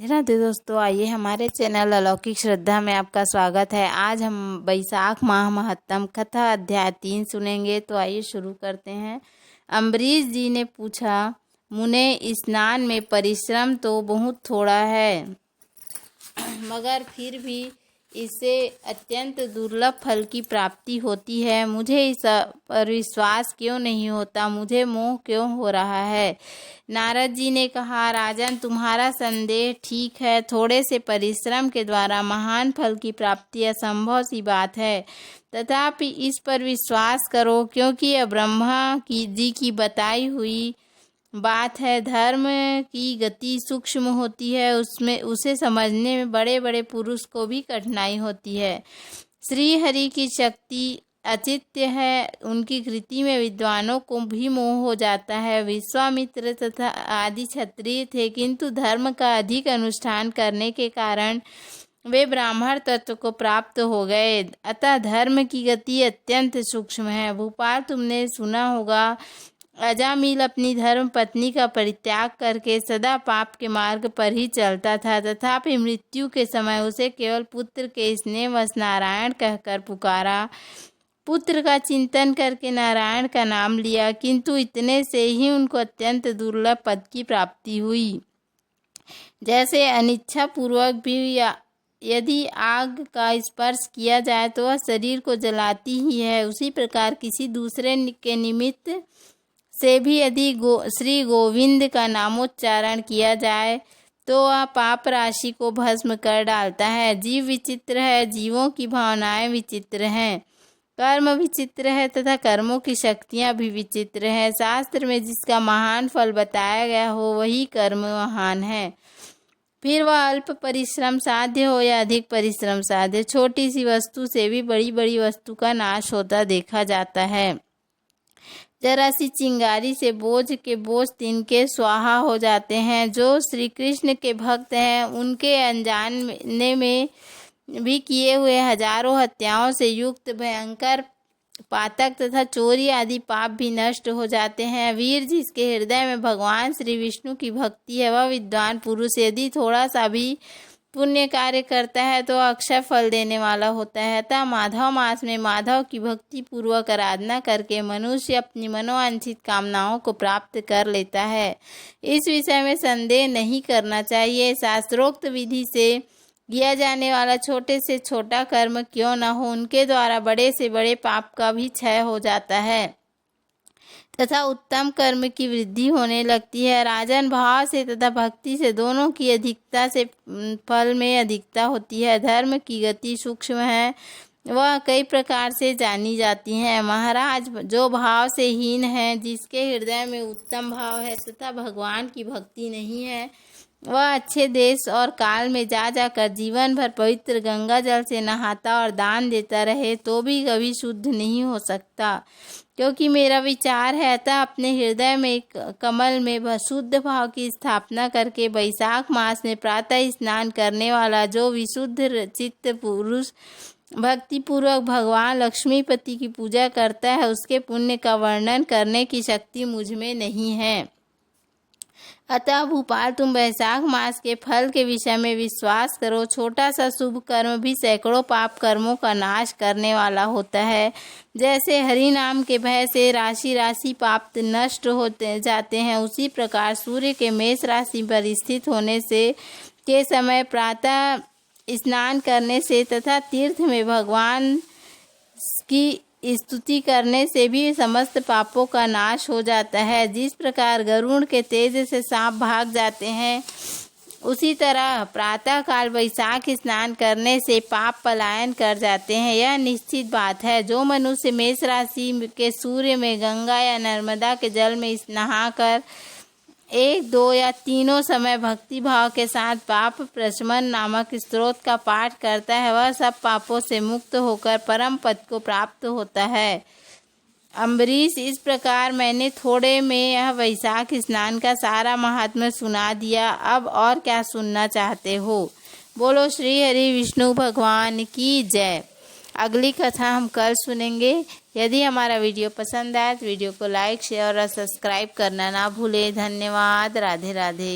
राधे दोस्तों, आइए हमारे चैनल अलौकिक श्रद्धा में आपका स्वागत है। आज हम वैशाख माह महत्तम कथा अध्याय 3 सुनेंगे। तो आइए शुरू करते हैं। अम्बरीश जी ने पूछा, मुने, स्नान में परिश्रम तो बहुत थोड़ा है, मगर फिर भी इससे अत्यंत दुर्लभ फल की प्राप्ति होती है। मुझे इस पर विश्वास क्यों नहीं होता, मुझे मोह क्यों हो रहा है। नारद जी ने कहा, राजन, तुम्हारा संदेह ठीक है। थोड़े से परिश्रम के द्वारा महान फल की प्राप्ति असंभव सी बात है, तथापि इस पर विश्वास करो, क्योंकि यह ब्रह्मा जी की बताई हुई बात है। धर्म की गति सूक्ष्म होती है, उसमें उसे समझने में बड़े बड़े पुरुष को भी कठिनाई होती है। श्री हरि की शक्ति अचित्य है, उनकी कृति में विद्वानों को भी मोह हो जाता है। विश्वामित्र तथा आदि क्षत्रिय थे, किंतु धर्म का अधिक अनुष्ठान करने के कारण वे ब्राह्मण तत्व को प्राप्त हो गए। अतः धर्म की गति अत्यंत सूक्ष्म है। भूपाल, तुमने सुना होगा, अजामिल अपनी धर्म पत्नी का परित्याग करके सदा पाप के मार्ग पर ही चलता था, तथापि मृत्यु के समय उसे केवल पुत्र के स्नेहवश नारायण कहकर पुकारा। पुत्र का चिंतन करके नारायण का नाम लिया, किंतु इतने से ही उनको अत्यंत दुर्लभ पद की प्राप्ति हुई। जैसे अनिच्छा पूर्वक भी यदि आग का स्पर्श किया जाए तो वह शरीर को जलाती ही है, उसी प्रकार किसी दूसरे के निमित्त से भी यदि श्री गोविंद का नामोच्चारण किया जाए तो वह पाप राशि को भस्म कर डालता है। जीव विचित्र है, जीवों की भावनाएं विचित्र हैं, कर्म विचित्र है तथा कर्मों की शक्तियां भी विचित्र है। शास्त्र में जिसका महान फल बताया गया हो वही कर्म महान है, फिर वह अल्प परिश्रम साध्य हो या अधिक परिश्रम साध्य। छोटी सी वस्तु से भी बड़ी बड़ी वस्तु का नाश होता देखा जाता है। जरा सी चिंगारी से बोझ के बोझ तिनके स्वाहा हो जाते हैं। जो श्री कृष्ण के भक्त हैं, उनके अनजाने में भी किए हुए हजारों हत्याओं से युक्त भयंकर पातक तथा चोरी आदि पाप भी नष्ट हो जाते हैं। वीर, जिसके हृदय में भगवान श्री विष्णु की भक्ति है, वह विद्वान पुरुष यदि थोड़ा सा भी पुण्य कार्य करता है तो अक्षय फल देने वाला होता है। अतः माधव मास में माधव की भक्ति पूर्वक आराधना करके मनुष्य अपनी मनोवांछित कामनाओं को प्राप्त कर लेता है। इस विषय में संदेह नहीं करना चाहिए। शास्त्रोक्त विधि से किया जाने वाला छोटे से छोटा कर्म क्यों न हो, उनके द्वारा बड़े से बड़े पाप का भी क्षय हो जाता है तथा उत्तम कर्म की वृद्धि होने लगती है। राजन, भाव से तथा भक्ति से दोनों की अधिकता से फल में अधिकता होती है। धर्म की गति सूक्ष्म है, वह कई प्रकार से जानी जाती है। महाराज, जो भाव से हीन है, जिसके हृदय में उत्तम भाव है तथा भगवान की भक्ति नहीं है, वह अच्छे देश और काल में जा जाकर जीवन भर पवित्र गंगा जल से नहाता और दान देता रहे तो भी कभी शुद्ध नहीं हो सकता। क्योंकि मेरा विचार है, अतः अपने हृदय में एक कमल में शुद्ध भाव की स्थापना करके वैशाख मास में प्रातः स्नान करने वाला जो विशुद्ध चित्त पुरुष भक्ति पूर्वक भगवान लक्ष्मीपति की पूजा करता है, उसके पुण्य का वर्णन करने की शक्ति मुझ में नहीं है। अतः भूपाल, तुम वैशाख मास के फल के विषय में विश्वास करो। छोटा सा शुभ कर्म भी सैकड़ों पाप कर्मों का नाश करने वाला होता है। जैसे हरि नाम के भय से राशि राशि पाप नष्ट होते जाते हैं, उसी प्रकार सूर्य के मेष राशि पर स्थित होने से के समय प्रातः स्नान करने से तथा तीर्थ में भगवान की स्तुति करने से भी समस्त पापों का नाश हो जाता है। जिस प्रकार गरुड़ के तेज से सांप भाग जाते हैं, उसी तरह प्रातः काल वैशाख स्नान करने से पाप पलायन कर जाते हैं। यह निश्चित बात है। जो मनुष्य मेष राशि के सूर्य में, गंगा या नर्मदा के जल में नहाकर 1, 2 या तीनों समय भक्ति भाव के साथ पाप प्रशमन नामक स्त्रोत का पाठ करता है, वह सब पापों से मुक्त होकर परम पद को प्राप्त होता है। अम्बरीश, इस प्रकार मैंने थोड़े में यह वैशाख स्नान का सारा महात्म्य सुना दिया। अब और क्या सुनना चाहते हो? बोलो श्री हरि विष्णु भगवान की जय। अगली कथा हम कल सुनेंगे। यदि हमारा वीडियो पसंद आए तो वीडियो को लाइक, शेयर और सब्सक्राइब करना ना भूलें। धन्यवाद। राधे राधे।